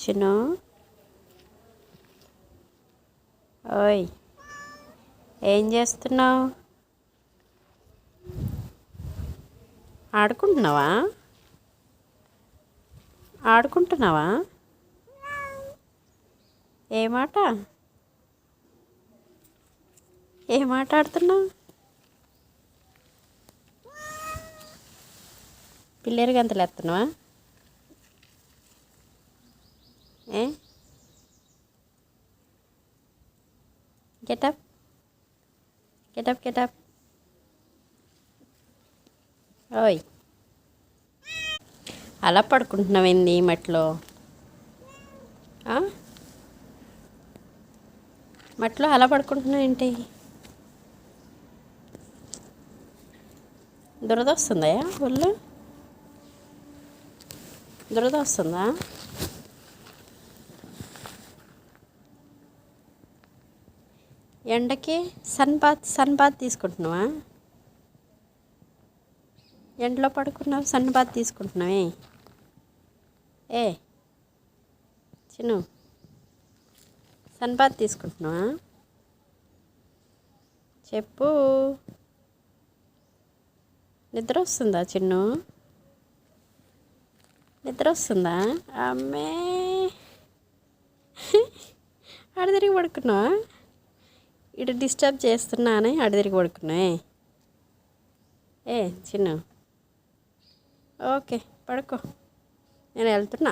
చిన్ను ఓయ్ ఏం చేస్తున్నావు? ఆడుకుంటున్నావా? ఆడుకుంటున్నావా? ఏమాట ఏం ఆట ఆడుతున్నావు? పిల్లేరు గంతలు ఎత్తున్నావా? ఏ గెటప్ గెటప్ గెటప్ ఓయ్ అలా పడుకుంటున్నావేంది మట్లో? మట్లో అలా పడుకుంటున్నావు ఏంటి? దురద వస్తుందా ఒళ్ళు? దురద వస్తుందా? ఎండకి సన్ బాత్ తీసుకుంటున్నావా? ఎండలో పడుకున్నావు సన్ బాత్ తీసుకుంటున్నావే? ఏ చిన్ను సన్ బాత్ తీసుకుంటున్నావా? చెప్పు. నిద్ర వస్తుందా చిన్ను? నిద్ర వస్తుందా? అమ్మే ఆడ తిరిగి పడుకున్నావా? ఇటు డిస్టర్బ్ చేస్తున్నానే ఆడ తిరిగి పడుకున్నావే? ఏ చిన్ను ఓకే పడుకో, నేను వెళ్తున్నా.